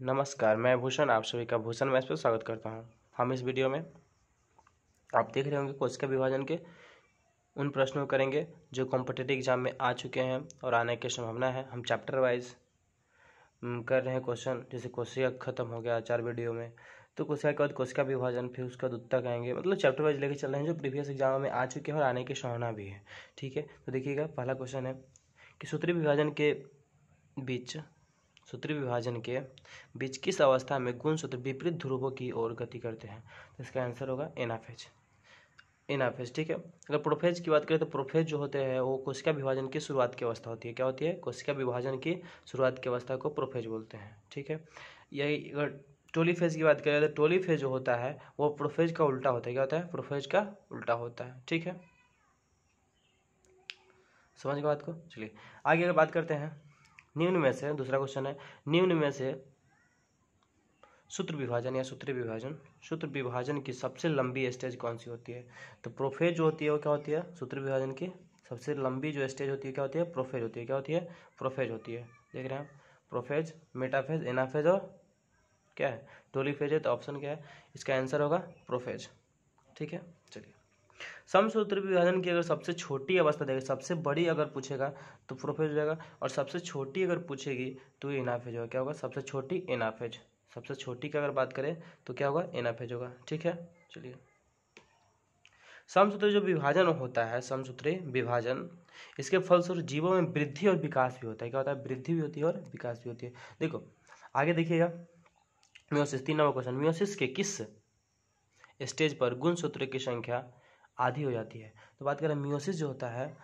नमस्कार, मैं भूषण आप सभी का भूषण मैथ्स पर स्वागत करता हूं। हम इस वीडियो में आप देख रहे होंगे कोशिका विभाजन के उन प्रश्नों को करेंगे जो कॉम्पिटिटिव एग्जाम में आ चुके हैं और आने की संभावना है। हम चैप्टर वाइज कर रहे हैं क्वेश्चन। जैसे कोशिका खत्म हो गया 4 वीडियो में, तो कोशिका के बाद कोशिका विभाजन, फिर उसका उत्तर आएंगे। मतलब चैप्टर वाइज लेके चल रहे हैं जो प्रीवियस एग्जाम में आ चुके हैं और आने की संभावना भी है। ठीक है, तो देखिएगा पहला क्वेश्चन है कि सूत्रीय विभाजन के बीच किस अवस्था में गुणसूत्र विपरीत ध्रुवों की ओर गति करते हैं। तो इसका आंसर होगा एनाफेज। ठीक है, अगर प्रोफेज की बात करें तो प्रोफेज जो होते हैं वो कोशिका विभाजन की शुरुआत की अवस्था होती है। क्या होती है? कोशिका विभाजन की शुरुआत की अवस्था को प्रोफेज बोलते हैं। ठीक है, यही अगर टोलीफेज की बात करें तो टोलीफेज जो होता है वो प्रोफेज का उल्टा होता है। क्या होता है? प्रोफेज का उल्टा होता है। ठीक है, समझ गए बात को। चलिए आगे अगर बात करते हैं, निम्न में से, दूसरा क्वेश्चन है, निम्न में से सूत्र विभाजन की सबसे लंबी स्टेज कौन सी होती है। तो प्रोफेज जो होती है वो क्या होती है? सूत्र विभाजन की सबसे लंबी जो स्टेज होती है क्या होती है? प्रोफेज होती है। क्या होती है? प्रोफेज होती है। देख रहे हैं, प्रोफेज, मेटाफेज, एनाफेज और क्या है? टोलीफेज है। तो ऑप्शन क्या है? इसका आंसर होगा प्रोफेज। ठीक है, चलिए समसूत्र विभाजन की अगर सबसे छोटी अवस्था देगा, सबसे बड़ी अगर पूछेगा तो प्रोफेज हो जाएगा, और सबसे छोटी अगर पूछेगी तो एनाफेज होगा। क्या होगा? सबसे छोटी एनाफेज। सबसे छोटी की अगर बात करें तो क्या होगा? एनाफेज होगा। ठीक है, चलिए समसूत्री जो विभाजन होता है, समसूत्री विभाजन, इसके फलस्वरूप जीवों में वृद्धि और विकास भी होता है। क्या होता है? वृद्धि भी होती है और विकास भी होती है। देखो आगे देखिएगा, मियोसिस 3 नंबर क्वेश्चन, मियोसिस के किस स्टेज पर गुणसूत्र की संख्या आधी हो जाती है। तो बात करें मियोसिस जो होता है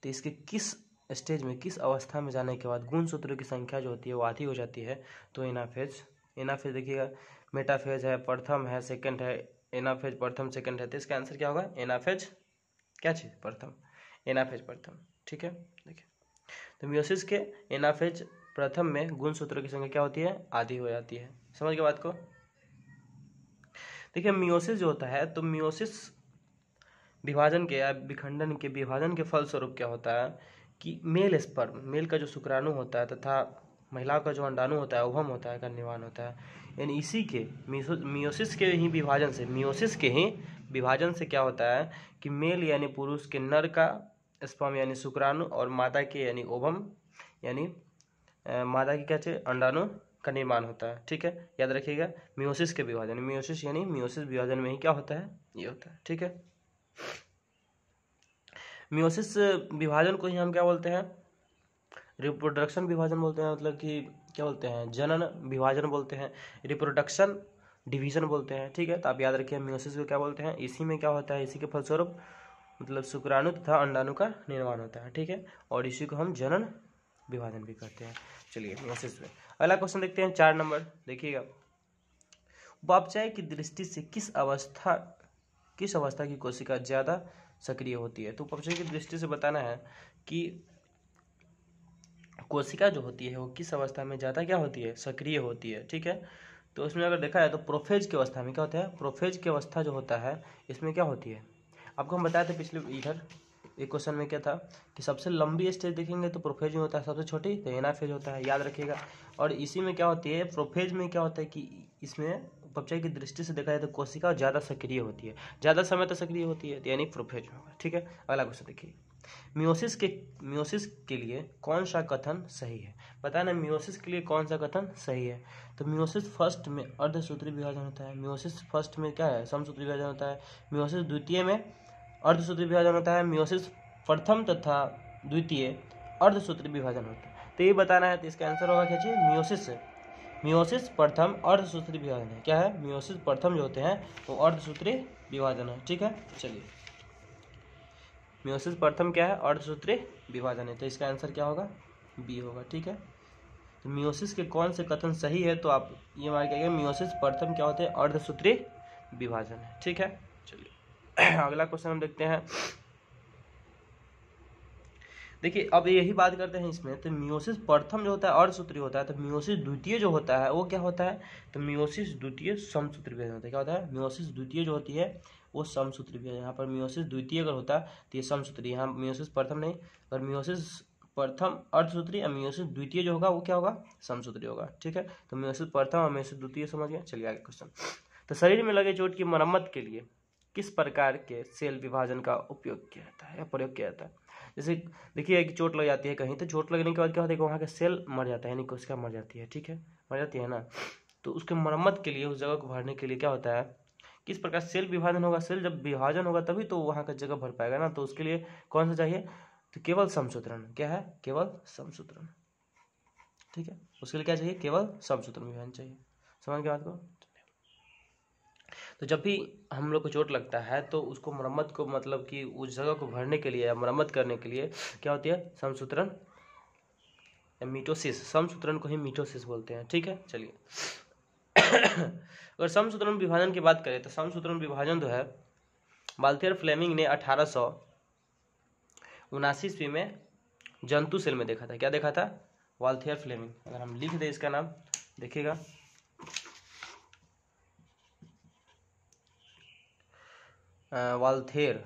तो इसके किस स्टेज में, किस अवस्था में जाने के बाद गुणसूत्रों की संख्या जो होती है वो आधी हो जाती है। तो एनाफेज देखिएगा, मेटाफेज है, प्रथम है, सेकंड है, एनाफेज प्रथम सेकंड है। तो इसका आंसर क्या होगा? एनाफेज क्या चीज? प्रथम, एनाफेज प्रथम। ठीक है, देखिए तो मियोसिस के एनाफेज प्रथम में गुणसूत्रों की संख्या क्या होती है? आधी हो जाती है। समझ गए बात को। देखिए मियोसिस जो होता है, तो मियोसिस विभाजन के या विखंडन के विभाजन के फलस्वरूप क्या होता है कि मेल स्पर्म, मेल का जो शुक्राणु होता है तथा महिला का जो अंडाणु होता है, ओवम होता है, का निर्माण होता है। यानी इसी के मियोसिस के ही विभाजन से क्या होता है कि मेल यानी पुरुष के नर का स्पर्म यानी शुक्राणु और मादा के यानी ओवम यानी मादा की क्या चाहिए? अंडाणु का निर्माण होता है। ठीक है, याद रखिएगा मियोसिस के विभाजन, मियोसिस यानी मियोसिस विभाजन में ही क्या होता है? ये होता है। ठीक है, मियोसिस विभाजन को ही हम क्या बोलते हैं? रिप्रोडक्शन विभाजन बोलते हैं। मतलब कि क्या बोलते हैं? जनन विभाजन बोलते हैं, रिप्रोडक्शन डिवीजन बोलते हैं। ठीक है, तो आप याद रखिए मियोसिस को क्या बोलते हैं। इसी में क्या होता है? इसी के फलस्वरूप मतलब शुक्राणु तथा अंडाणु का निर्माण होता है। ठीक है, और इसी को हम जनन विभाजन भी कहते हैं। चलिए मियोसिस में अगला क्वेश्चन देखते हैं, 4 नंबर। देखिएगा, उपापचय की दृष्टि से किस अवस्था की कोशिका ज्यादा सक्रिय होती है। तो उपापचय की दृष्टि से बताना है कि कोशिका जो होती है वो किस अवस्था में ज्यादा क्या होती है? सक्रिय होती है। ठीक है, तो उसमें अगर देखा जाए तो प्रोफेज की अवस्था में क्या होता है? प्रोफेज की अवस्था जो होता है इसमें क्या होती है? आपको हम बताए थे पिछले इधर एक क्वेश्चन में क्या था कि सबसे लंबी स्टेज देखेंगे तो प्रोफेज में होता है, सबसे छोटी तो एनाफेज होता है। याद रखिएगा, और इसी में क्या होती है? प्रोफेज में क्या होता है कि इसमें उपचय की दृष्टि से देखा जाए तो कोशिका ज़्यादा सक्रिय होती है, ज़्यादा समय तक सक्रिय होती है, तो यानी प्रोफेज में होगा। ठीक है, अगला क्वेश्चन देखिए, मियोसिस के लिए कौन सा कथन सही है। बताना मियोसिस के लिए कौन सा कथन सही है। तो मियोसिस फर्स्ट में अर्धसूत्री विभाजन होता है, मियोसिस फर्स्ट में क्या है? समसूत्री विभाजन होता है, मियोसिस द्वितीय में अर्धसूत्री विभाजन होता है, मियोसिस प्रथम तथा द्वितीय अर्धसूत्री विभाजन होता है। तो ये बताना है, तो इसका आंसर होगा क्या चीज? मियोसिस प्रथम अर्धसूत्री विभाजन है। क्या है? मियोसिस प्रथम जो होते हैं वो अर्धसूत्री विभाजन है। ठीक है, चलिए मियोसिस प्रथम क्या है? अर्धसूत्री विभाजन है। तो इसका आंसर क्या होगा? बी होगा। ठीक है, तो मियोसिस के कौन से कथन सही है? तो आप ये मान के मियोसिस प्रथम क्या होते हैं? अर्धसूत्री विभाजन है। ठीक है, चलिए अगला क्वेश्चन हम देखते हैं। देखिए अब यही बात करते हैं इसमें, तो मियोसिस प्रथम जो होता है अर्धसूत्री होता है, तो मियोसिस द्वितीय जो होता है वो क्या होता है? तो मियोसिस द्वितीय समसूत्री विभाजन होता है। क्या होता है? मियोसिस द्वितीय जो होती है वो समसूत्री विभाजन। यहाँ पर मियोसिस द्वितीय अगर होता है तो ये समसूत्री, यहाँ मियोसिस प्रथम नहीं। अगर मियोसिस प्रथम अर्धसूत्री और मेयोसिस द्वितीय जो होगा वो क्या होगा, समसूत्री होगा। ठीक है, तो मेयोसिस प्रथम और मेयोसिस द्वितीय समझ गया। चलिए आगे क्वेश्चन। तो शरीर में लगे चोट की मरम्मत के लिए किस प्रकार के सेल विभाजन का उपयोग किया जाता है या प्रयोग किया जाता है। जैसे देखिए कि चोट लग जाती है कहीं, तो चोट लगने के बाद क्या होता है कि वहाँ का सेल मर जाता है, यानी कोशिका मर जाती है। ठीक है, मर जाती है ना, तो उसके मरम्मत के लिए, उस जगह को भरने के लिए क्या होता है, किस प्रकार सेल विभाजन होगा। सेल जब विभाजन होगा तभी तो वहाँ का जगह भर पाएगा ना, तो उसके लिए कौन सा चाहिए, तो केवल समसूत्रण। क्या है, केवल समसूत्रण। ठीक है, उसके लिए क्या चाहिए, केवल समसूत्रण विभाजन चाहिए। समझ गए बात को। तो जब भी हम लोग को चोट लगता है तो उसको मरम्मत को, मतलब कि उस जगह को भरने के लिए या मरम्मत करने के लिए क्या होती है, समसूत्रण या मीटोसिस। समसूत्रण को ही मीटोसिस बोलते हैं। ठीक है, चलिए अगर समसूत्रण विभाजन की बात करें तो समसूत्रण विभाजन जो है वाल्थियर फ्लेमिंग ने 1879 ईस्वी में जंतु सेल में देखा था। क्या देखा था, वाल्थियर फ्लेमिंग। अगर हम लिख दें इसका नाम, देखिएगा वाल्थेर,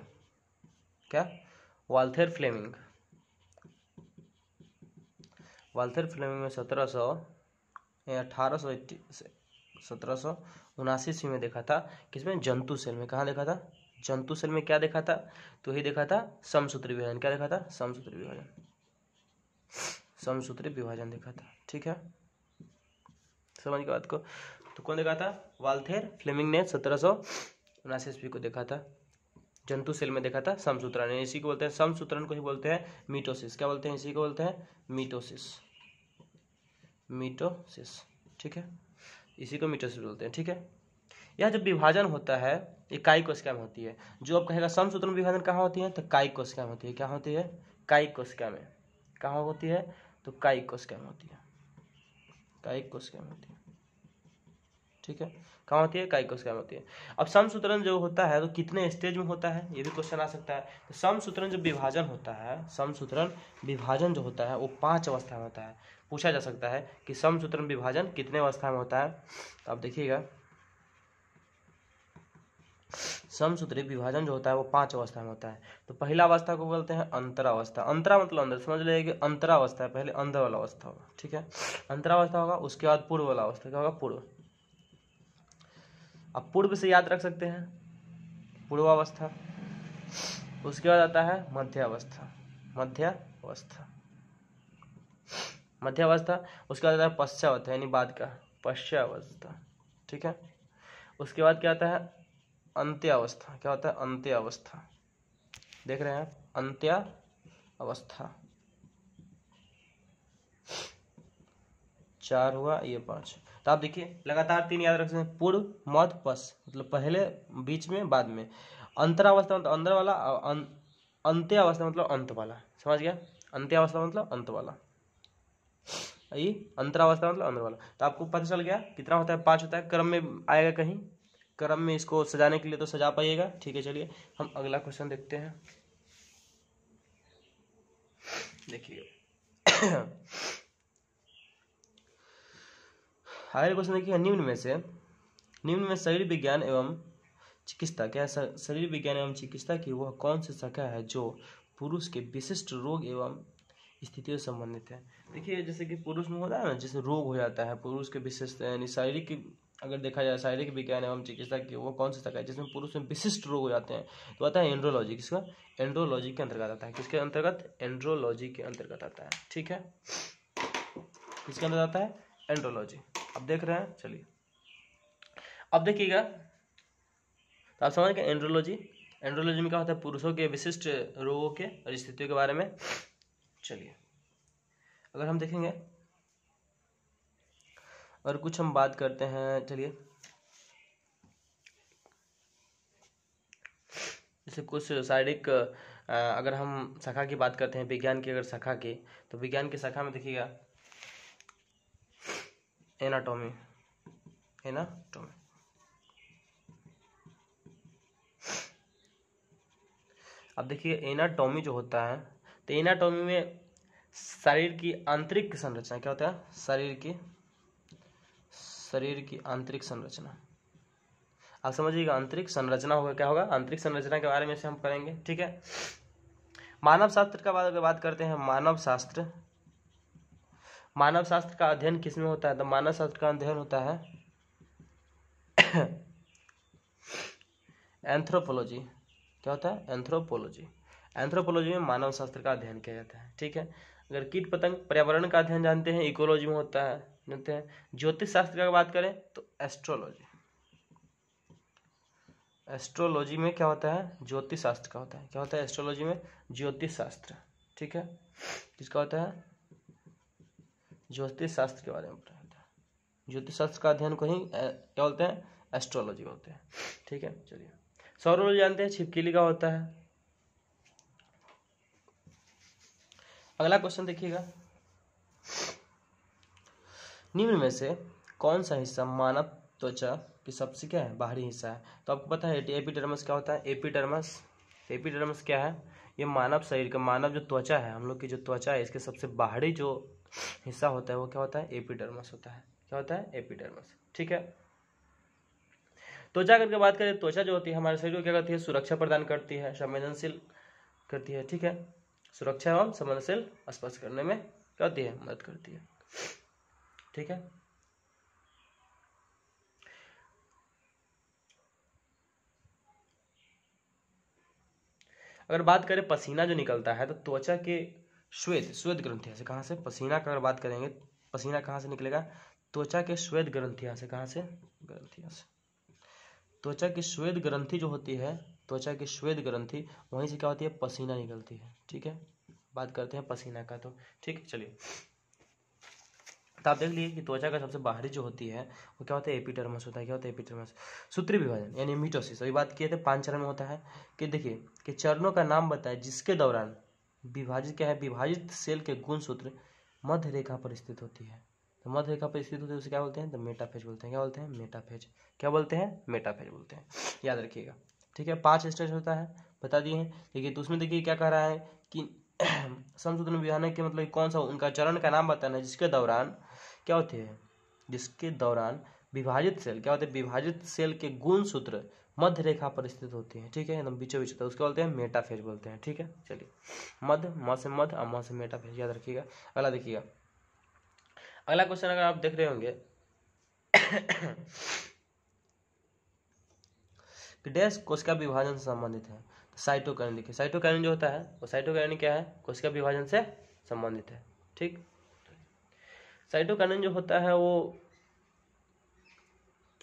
क्या, वाल्थेर फ्लेमिंग। वाल्थेर फ्लेमिंग में 1779 ईस्वी में देखा था। किसमें, जंतु सेल में। कहाँ देखा था, जंतु सेल में। क्या देखा था, तो ही देखा था समसूत्री विभाजन। क्या देखा था, समसूत्री विभाजन, समसूत्री विभाजन देखा था। ठीक है, समझ गए बात को। तो कौन देखा था, वाल्थेर फ्लेमिंग ने 1779 ईस्वी को देखा था, जंतु सेल में देखा था समसूत्रण। इसी को बोलते हैं, समसूत्रण को ही बोलते हैं मीटोसिस। क्या बोलते हैं, इसी को बोलते हैं मीटोसिस, मीटोसिस। ठीक है, इसी को मीटोसिस बोलते हैं। ठीक है, यह जब विभाजन होता है इकाई कोशिका में होती है। जो अब कहेगा समसूत्रण विभाजन कहाँ होती है, तो कायिक कोशिका में होती है। क्या होती है, कायिक कोशिका में। कहाँ होती है, तो कायिक कोशिका में होती है, कायिक कोशिका में होती है। ठीक है, कहाँ होती है, कायिक कोशिका में होती है। अब समसूत्रण जो होता है तो कितने स्टेज में होता है, ये भी क्वेश्चन आ सकता है। तो समसूत्रण जब विभाजन होता है, समसूत्रण विभाजन जो होता है वो 5 अवस्था में होता है। पूछा जा सकता है कि समसूत्रण विभाजन कितने अवस्था में होता है, तो आप देखिएगा समसूत्री विभाजन जो होता है वो 5 अवस्था में होता है। तो पहला अवस्था को बोलते हैं अंतरावस्था। अंतरा मतलब अंदर, समझ लीजिए कि अंतरावस्था है, पहले अंदर वाला अवस्था होगा। ठीक है, अंतरावस्था होगा, उसके बाद पूर्व वाला अवस्था। क्या होगा, पूर्व। अब पूर्व से याद रख सकते हैं, पूर्वावस्था। उसके बाद आता है मध्यावस्था, मध्यावस्था, मध्यावस्था। उसके बाद आता है पश्चावस्था, यानी बाद का, पश्चावस्था। ठीक है, उसके बाद क्या आता है, अंत्यावस्था। क्या होता है, अंत्यावस्था। देख रहे हैं आप, अंत्यावस्था। 4 हुआ, ये 5। तो आप देखिए लगातार 3 याद रख सकते हैं, पूर्व, मध्य, पश्च, मतलब पहले, बीच में, बाद में। अंतरावस्था मतलब अंदर वाला, अंत्यावस्था मतलब अंत वाला। समझ गया, अंत्यावस्था मतलब अंत वाला, ये अंतरावस्था मतलब अंदर वाला। तो आपको पता चल गया कितना होता है, 5 होता है। क्रम में आएगा कहीं, क्रम में इसको सजाने के लिए तो सजा पाइएगा। ठीक है, चलिए हम अगला क्वेश्चन देखते हैं। देखिए अगला क्वेश्चन देखिए, निम्न में शरीर विज्ञान एवं चिकित्सा, क्या शरीर विज्ञान एवं चिकित्सा की वह कौन सी शाखा है जो पुरुष के विशिष्ट रोग एवं स्थितियों से संबंधित है। देखिए जैसे कि पुरुष में होता है ना, जैसे रोग हो जाता है, पुरुष के विशिष्ट, यानी शारीरिक, अगर देखा जाए शारीरिक विज्ञान एवं चिकित्सा की वो कौन सी शाखा है जिसमें पुरुष में विशिष्ट रोग हो जाते हैं, तो आता है एंड्रोलॉजी। किसका, एंड्रोलॉजी के अंतर्गत आता है। किसके अंतर्गत, एंड्रोलॉजी के अंतर्गत आता है। ठीक है, किसके अंतर्गत आता है, एंड्रोलॉजी। अब देख रहे हैं, चलिए अब देखिएगा, तो आप समझ गए एंड्रोलॉजी। एंड्रोलॉजी में क्या होता है, पुरुषों के विशिष्ट रोगों के और स्थितियों के बारे में। चलिए अगर हम देखेंगे और कुछ हम बात करते हैं, चलिए जैसे कुछ शारीरिक, अगर हम शाखा की बात करते हैं, विज्ञान की अगर शाखा की, तो विज्ञान की शाखा में देखिएगा एनाटॉमी, एनाटॉमी। अब देखिए एनाटॉमी जो होता है, तो एनाटॉमी में शरीर की आंतरिक संरचना, क्या होता है, शरीर की आंतरिक संरचना। आप समझिएगा आंतरिक संरचना होगा, क्या होगा, आंतरिक संरचना के बारे में से हम करेंगे। ठीक है, मानव शास्त्र का अगर बात करते हैं, मानव शास्त्र का अध्ययन किसमें होता है? तो मानव शास्त्र का अध्ययन होता है एंथ्रोपोलॉजी। क्या होता है? एंथ्रोपोलॉजी। एंथ्रोपोलॉजी में मानव शास्त्र का अध्ययन किया जाता है, ठीक है। अगर कीट पतंग पर्यावरण का अध्ययन जानते हैं, इकोलॉजी में होता है, जानते हैं। ज्योतिष शास्त्र का बात करें तो एस्ट्रोलॉजी। एस्ट्रोलॉजी में क्या होता है? ज्योतिष शास्त्र का होता है। क्या होता है एस्ट्रोलॉजी में? ज्योतिष शास्त्र, ठीक है। किसका होता है? ज्योतिष शास्त्र के बारे में पढ़ा जाता है। ज्योतिष शास्त्र का अध्ययन को ही क्या बोलते हैं? एस्ट्रोलॉजी बोलते हैं, ठीक है। चलिए, सौरलोज जानते हैं, छिपकली का होता है। अगला क्वेश्चन देखिएगा, निम्न में से कौन सा हिस्सा मानव त्वचा की सबसे क्या है? बाहरी हिस्सा है। तो आपको पता है एपिडर्मिस क्या होता है? एपिडर्मिस क्या है? ये मानव शरीर का, मानव जो त्वचा है, हम लोग की जो त्वचा है, इसके सबसे बाहरी जो हिस्सा होता है वो क्या होता है? एपिडर्मिस होता है। क्या होता है? एपिडर्मिस, ठीक है। त्वचा करके बात करें, त्वचा जो होती है हमारे शरीर को क्या करती है? सुरक्षा प्रदान करती है, संवेदनशील करती है, ठीक है। सुरक्षा एवं संवेदनशील स्पर्श करने में क्या होती है? मदद करती है, ठीक है। अगर बात करें पसीना जो निकलता है तो त्वचा के श्वेत ग्रंथियां से, कहाँ से? पसीना का अगर बात करेंगे, पसीना कहाँ से निकलेगा? त्वचा के श्वेत ग्रंथियां से। कहाँ से? ग्रंथियां से। त्वचा की श्वेत ग्रंथि जो होती है, त्वचा की श्वेत ग्रंथि, वहीं से क्या होती है? पसीना निकलती है, ठीक है। बात करते हैं पसीना का, तो ठीक है। चलिए, तो आप देख लीजिए कि त्वचा का सबसे बाहरी जो होती है वो क्या होता है? एपिडर्मिस होता है। क्या होता है? एपिडर्मिस। सूत्री विभाजन यानी मिटोसिस, अभी बात किए थे 5 चरण में होता है। कि देखिए कि चरणों का नाम बताए जिसके दौरान विभाजित क्या है? विभाजित सेल के गुणसूत्र मध्य रेखा पर स्थित होती है। तो मध्य रेखा पर स्थित होती है उसे क्या बोलते हैं? तो मेटाफेज बोलते हैं। क्या बोलते हैं? मेटाफेज। क्या बोलते हैं? मेटाफेज बोलते हैं, याद रखिएगा, ठीक है। 5 स्टेज होता है, बता दिए हैं। देखिए, तो उसमें देखिए क्या कह रहा है कि समसूत्र विभाजन के मतलब कौन सा उनका चरण का नाम बताना है जिसके दौरान क्या होती है? जिसके दौरान विभाजित सेल क्या होते हैं? विभाजित सेल के गुणसूत्र मध्य रेखा पर स्थित होती है, ठीक है, एकदम बीचों बीच होता है, उसको बोलते हैं मेटाफेज बोलते हैं, ठीक है। चलिए, मध्य, म से मध्य और म से मेटाफेज, याद रखिएगा। अगला देखिएगा, अगला क्वेश्चन अगर आप देख रहे होंगे कि डैश कोशिका विभाजन से संबंधित है, तो साइटोकाइनेन देखिए। साइटोकाइनेन जो होता है वो साइटोकाइनेन क्या है? कोशिका विभाजन से संबंधित है, ठीक। साइटोकाइनेन जो होता है वो,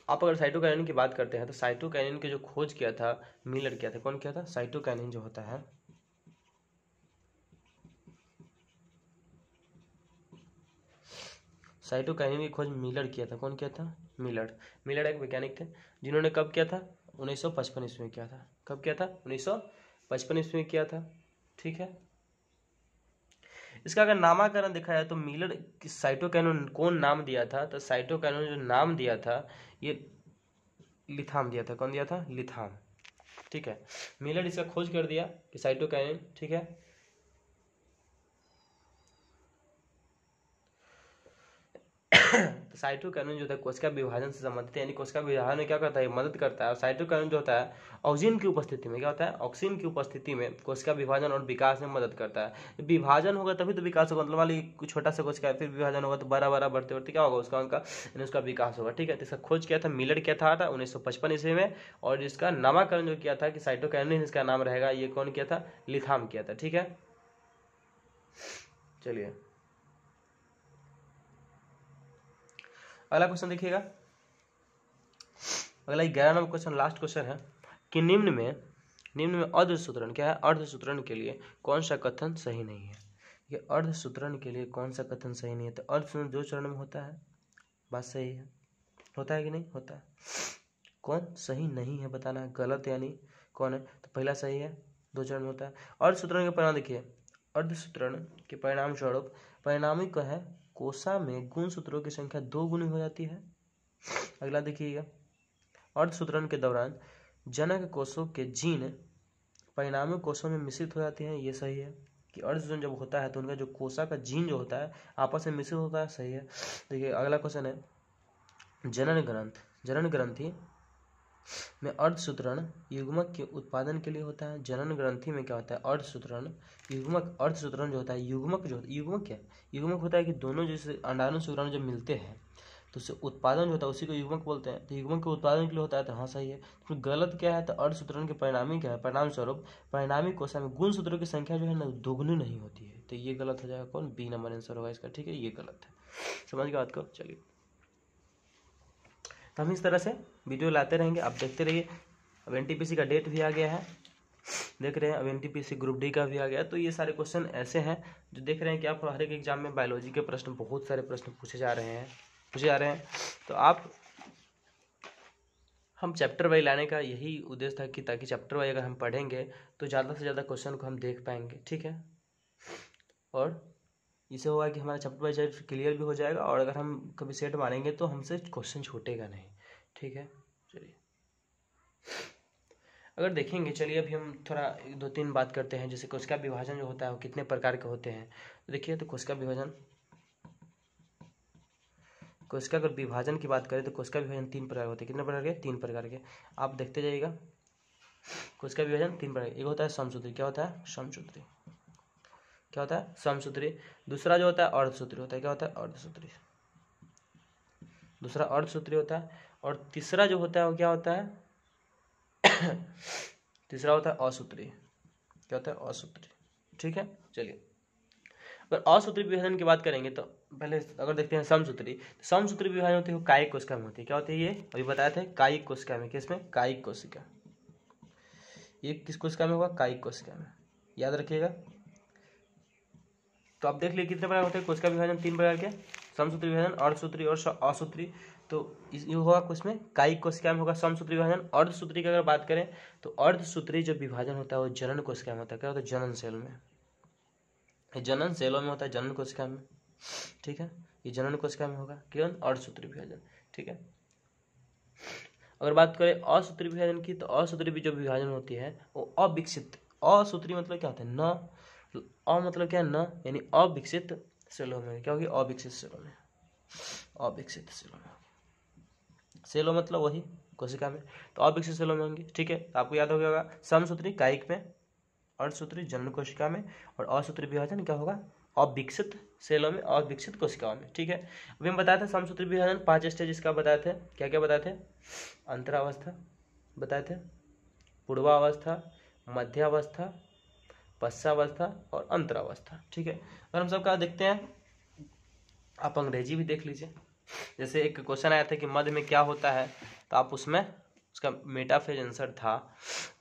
आप अगर साइटोकाइनेन की बात करते हैं तो साइटोकाइनेन की जो खोज किया था मिलर किया था। कौन किया था? साइटोकाइनेन जो होता है, साइटोकाइनेन की खोज मिलर किया था। कौन किया था? मिलर एक वैज्ञानिक थे जिन्होंने कब किया था? 1955 ईस्वी में किया था। कब किया था? 1955 ईस्वी में किया था, ठीक है। इसका अगर नामकरण देखा जाए तो मिलर की साइटोकाइनेन कौन नाम दिया था? तो साइटोकाइनेन जो नाम दिया था ये लिथाम दिया था। कौन दिया था? लिथाम, ठीक है। मिलर इसका खोज कर दिया कि साइटोकाइनेन, ठीक है। तो साइटोकाइनेन जो होता है कोशिका विभाजन से संबंधित है, यानी कोशिका विभाजन में क्या करता है? मदद करता है। और साइटोकाइनेन जो होता है ऑक्सीजन की उपस्थिति में क्या होता है? ऑक्सीजन की उपस्थिति में कोशिका विभाजन और विकास में मदद करता है। विभाजन होगा तभी तो विकास होगा, मतलब मान लीजिए छोटा सा कोशिका फिर विभाजन होगा तो बड़ा बड़ा बढ़ते बढ़ते क्या होगा? उसका विकास होगा, ठीक है। तो इसका खोज किया था मिलर किया था 1955 ईस्वी में, और इसका नामकरण जो किया था कि साइटोकाइनेन इसका नाम रहेगा, ये कौन किया था? लिथाम किया था, ठीक है। चलिए, अगला क्वेश्चन देखिएगा, अगला 11 नंबर क्वेश्चन, लास्ट क्वेश्चन है कि निम्न में अर्धसूत्रण क्या है? अर्धसूत्रण के लिए कौन सा कथन सही नहीं है? ये अर्धसूत्रण के लिए कौन सा कथन सही नहीं है? तो अर्धसूत्रण 2 चरण में होता है, बात सही है, होता है कि नहीं होता है? कौन सही नहीं है बताना है, गलत यानी कौन है? तो पहला सही है, 2 चरण में होता है। अर्धसूत्रण के परिणाम देखिए, अर्धसूत्रण के परिणाम स्वरूप परिणामी का है कोशा में गुणसूत्रों की संख्या 2 गुनी हो जाती है। अगला देखिएगा, अर्धसूत्रण के दौरान जनक कोषों के जीन परिणामी कोषों में मिश्रित हो जाते हैं, ये सही है कि अर्धसूत्रण जब होता है तो उनका जो कोशा का जीन जो होता है आपस में मिश्रित होता है, सही है। देखिए, अगला क्वेश्चन है जनन ग्रंथि में अर्धसूत्रण युग्मक के उत्पादन के लिए होता है। जनन ग्रंथि में क्या होता है, अर्धसूत्रण युग्मक। अर्धसूत्रण जो होता है युग्मक, जो युग्मक क्या युग्मक होता है कि दोनों जैसे अंडाणु शुक्राणु जब मिलते हैं तो उससे उत्पादन जो होता है उसी को युग्मक बोलते हैं। तो युग्मक के उत्पादन के लिए होता है, तो हाँ सही है। तो गलत क्या है, तो अर्धसूत्रण के परिणामी क्या है, परिणाम स्वरूप परिणामी कोशिका में गुणसूत्रों की संख्या जो है ना दोगुनी नहीं होती है। तो ये गलत हो जाएगा, कौन, बी नंबर आंसर होगा इसका, ठीक है, ये गलत है। समझ गए बात को, चलिए। तो हम इस तरह से वीडियो लाते रहेंगे, आप देखते रहिए। अब एनटीपीसी का डेट भी आ गया है, देख रहे हैं। अब एनटीपीसी ग्रुप डी का भी आ गया। तो ये सारे क्वेश्चन ऐसे हैं जो देख रहे हैं कि आप हर एक एग्जाम में बायोलॉजी के प्रश्न, बहुत सारे प्रश्न पूछे जा रहे हैं। तो आप, हम चैप्टर वाइज लाने का यही उद्देश्य था कि ताकि चैप्टर वाइज अगर हम पढ़ेंगे तो ज़्यादा से ज़्यादा क्वेश्चन को हम देख पाएंगे, ठीक है। और इससे होगा कि हमारा चैप्टर वाइज क्लियर भी हो जाएगा, और अगर हम कभी सेट मारेंगे तो हमसे क्वेश्चन छूटेगा नहीं, ठीक है। चलिए अगर देखेंगे, चलिए अभी हम थोड़ा 2-3 बात करते हैं। जैसे कोशिका विभाजन जो होता है वो कितने प्रकार के होते हैं, तो देखिए। तो कोशिका विभाजन, कोशिका अगर विभाजन की बात करें तो कोशिका विभाजन 3 प्रकार होते हैं। कितने प्रकार के, 3 प्रकार के। आप देखते जाइएगा, कोशिका विभाजन 3 प्रकार। एक होता है समसूत्री, क्या होता है, समसूत्री, क्या होता है, समसूत्री। दूसरा जो होता है अर्धसूत्री होता है, क्या होता है, अर्धसूत्री। दूसरा अर्धसूत्री होता है। और तीसरा जो होता है वो क्या होता है तीसरा होता है असूत्री, क्या होता है, असूत्री, ठीक है। चलिए अगर असूत्री विभाजन की बात करेंगे तो पहले अगर देखते हैं समसूत्री। तो समसूत्री विभाजन होती है कायिक कोशिका में होती है। क्या होती है, ये अभी बताए थे, कायिक कोशिका में। किसमें, कायिक कोशिका। ये किस कोशिका में होगा, कायिक कोशिका में, याद रखिएगा। तो आप देख लीजिए कितने प्रकार होते हैं कोशिका विभाजन, 3 प्रकार के, समसूत्री विभाजन, अर्धसूत्री और असूत्री। तो ये होगा कुछ में कायिक कोशिका में होगा समसूत्री विभाजन। अर्धसूत्री की अगर बात करें तो अर्धसूत्री जो विभाजन होता है वो जनन कोशिका में होता है। क्या होता है, जनन सेल में, जनन सेलों में होता है, जनन कोशिका में, ठीक है। ये जनन कोशिका में होगा, केवल अर्धसूत्री विभाजन, ठीक है। अगर बात करें असूत्री विभाजन की, तो असूत्री भी जो विभाजन होती है वो अविकसित, असूत्री मतलब क्या होता है, न, अ मतलब क्या है, न, यानी अविकसित सेलों में। क्या होगी, अविकसित सेलों में, अविकसित सेलों में। सेलो मतलब वही कोशिका में, तो अविकसित सेलों में होंगी, ठीक है। तो आपको याद हो गया होगा, समसूत्री कायिक में, अर्धसूत्री जनन कोशिका में, और असूत्री विभाजन क्या होगा, अविकसित सेलों में, अविकसित कोशिकाओं में, ठीक है। अभी हम बताए थे समसूत्री विभाजन 5 स्टेज इसका बताए थे। क्या क्या बताए थे, अंतरावस्था बताए थे, पूर्वावस्था, मध्यावस्था, पश्चावस्था और अंतरावस्था, ठीक है। अगर हम सबका देखते हैं, आप अंग्रेजी भी देख लीजिए। जैसे एक क्वेश्चन आया था कि मध्य में क्या होता है, तो आप उसमें उसका मेटाफेज आंसर था।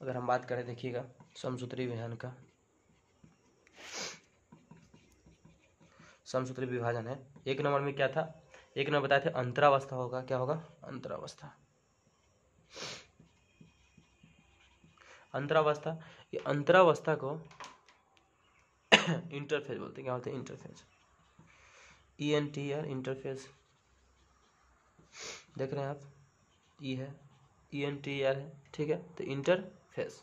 अगर हम बात करें, देखिएगा समसूत्री विभाजन का, समसूत्री विभाजन है। 1 नंबर में क्या था, 1 नंबर बताए थे अंतरावस्था होगा। क्या होगा, अंतरावस्था, अंतरावस्था। ये अंतरावस्था को इंटरफेज बोलते हैं। क्या बोलते हैं, इंटरफेज, ENTR, इंटरफेज। देख रहे हैं आप, ई है, ENTR है, ठीक है। तो इंटरफेज।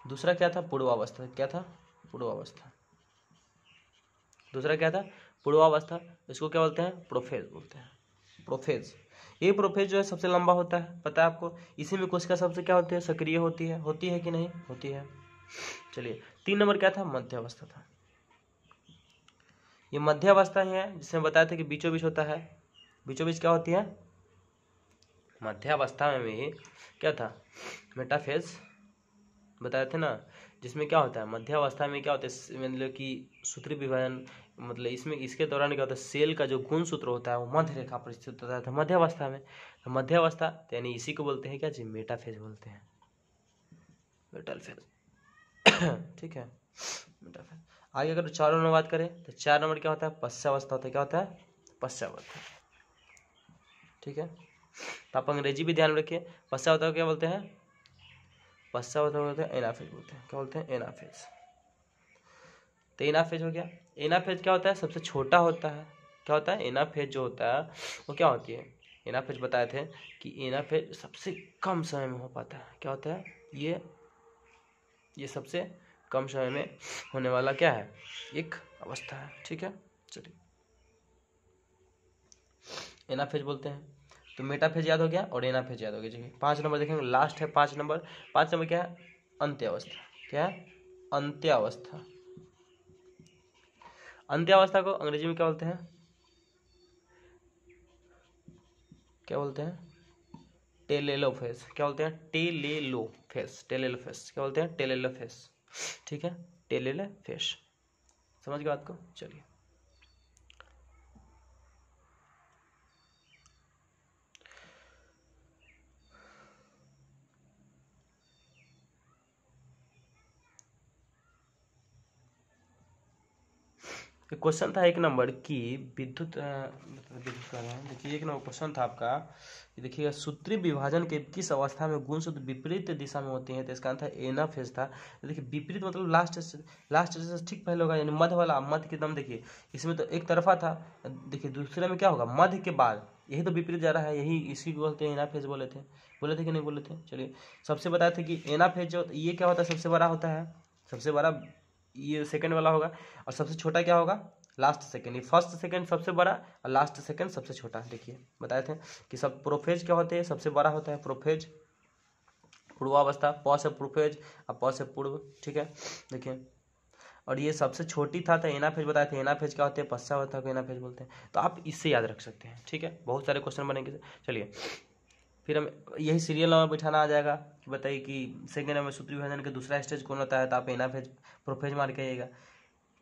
दूसरा क्या था, पूर्वावस्था। क्या था, पूर्वावस्था। दूसरा क्या था, पूर्वावस्था। इसको क्या बोलते हैं, प्रोफेज बोलते हैं, प्रोफेज। ये प्रोफेज जो है सबसे लंबा होता है, पता है आपको। इसी में कोशिका सबसे क्या होती है, सक्रिय होती है कि नहीं होती है। चलिए 3 नंबर क्या था, मध्यावस्था था। ये मध्यावस्था ही है जिसमें बताया था कि बीचों बीच होता है। बीचों बीच क्या होती है, मध्यावस्था में भी क्या था, मेटाफेज बताए थे ना, जिसमें क्या होता है, मध्यावस्था में क्या होता है, मतलब कि सूत्री विभाजन, मतलब इसमें इसके दौरान क्या होता है, सेल का जो गुण सूत्र होता है वो मध्य रेखा पर स्थित होता था मध्यावस्था में। तो मध्यावस्था यानी इसी को बोलते हैं क्या जी, मेटाफेज बोलते हैं, मेटाफेज, ठीक है, मेटाफेज। आगे अगर 4 नंबर बात करें तो 4 नंबर क्या होता है, पश्चावस्था होता है। क्या होता है, पश्चावस्था, ठीक है। तो आप अंग्रेजी भी ध्यान रखिए। पश्चावस्था क्या बोलते हैं, पश्चावस्था बोलते हैं एनाफेज बोलते हैं। क्या बोलते हैं, एनाफेज। तो एनाफेज हो गया। एनाफेज क्या होता है, सबसे छोटा होता है। क्या होता है, एनाफेज जो होता है वो क्या होती है, एनाफेज बताए थे कि एनाफेज सबसे कम समय में हो पाता है। क्या होता है, ये सबसे कम समय में होने वाला क्या है, एक अवस्था है, ठीक है। चलिए एनाफेज बोलते हैं। तो मेटाफेज याद हो गया और एनाफेज याद हो गया। चलिए 5 नंबर देखेंगे, लास्ट है 5 नंबर। 5 नंबर क्या है? अंत्यावस्था। क्या है? अंत्यावस्था। अंत्यावस्था को अंग्रेजी में क्या बोलते हैं? क्या बोलते हैं? टेलेलोफेज। क्या बोलते हैं? टेलेलोफेज। टेलेलोफेज क्या बोलते हैं? टेलेलोफेज। ठीक है, टेलेलोफेज। समझ गए बात को? चलिए क्वेश्चन था 1 नंबर की विद्युत विद्युत कर रहे हैं। देखिए 1 नंबर क्वेश्चन था आपका, देखिए सूत्री विभाजन के किस अवस्था में गुण सूत्र विपरीत दिशा में होते हैं? तो इसका आंसर एनाफेज था। देखिए विपरीत मतलब लास्ट से ठीक पहले होगा, यानी मध्य वाला। मध्य के दम देखिए, इसमें तो एक तरफा था, देखिए दूसरे में क्या होगा? मध्य के बाद, यही तो विपरीत जा रहा है, यही इसी को बोलते हैं एनाफेज। बोले थे कि नहीं बोले थे? चलिए सबसे बताए थे कि एनाफेज जो ये क्या होता है? सबसे बड़ा होता है, सबसे बड़ा ये सेकंड वाला होगा, और सबसे छोटा क्या होगा? Last second. ये फर्स्ट सेकंड सबसे बड़ा और लास्ट सेकंड सबसे छोटा। देखिए बताए थे कि सब प्रोफेज क्या होते हैं? सबसे बड़ा होता है प्रोफेज, पूर्वावस्था। प से प्रोफेज और प से पूर्व। ठीक है, देखिए और ये सबसे छोटी था तो एनाफेज बताए थे। एनाफेज क्या होते हैं? पश्चावस्था को एनाफेज बोलते हैं। तो आप इससे याद रख सकते हैं। ठीक है, बहुत सारे क्वेश्चन बनेंगे। चलिए फिर हम यही सीरियल नंबर बैठाना आ जाएगा कि बताइए कि सेकंड नंबर सूत्र विभाजन का दूसरा स्टेज कौन होता है? तो आप एनाफेज प्रोफेज मार के आइएगा।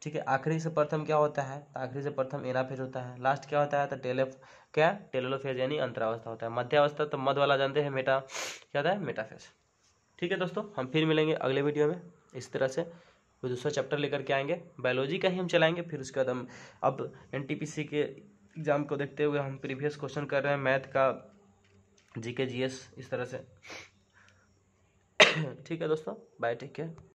ठीक है, आखिरी से प्रथम क्या होता है? तो आखिरी से प्रथम एनाफेज होता है। लास्ट क्या होता है? तो टेलोफेज यानी अंतरावस्था होता है। मध्यावस्था तो मध्य वाला जानते हैं, मेटा क्या होता है? मेटाफेज। ठीक है दोस्तों, हम फिर मिलेंगे अगले वीडियो में। इस तरह से कोई दूसरा चैप्टर लेकर के आएंगे, बायोलॉजी का ही हम चलाएंगे। फिर उसके बाद हम अब एनटीपीसी के एग्जाम को देखते हुए हम प्रीवियस क्वेश्चन कर रहे हैं, मैथ का, जीके जीएस, इस तरह से। ठीक है दोस्तों, बाय, टेक केयर।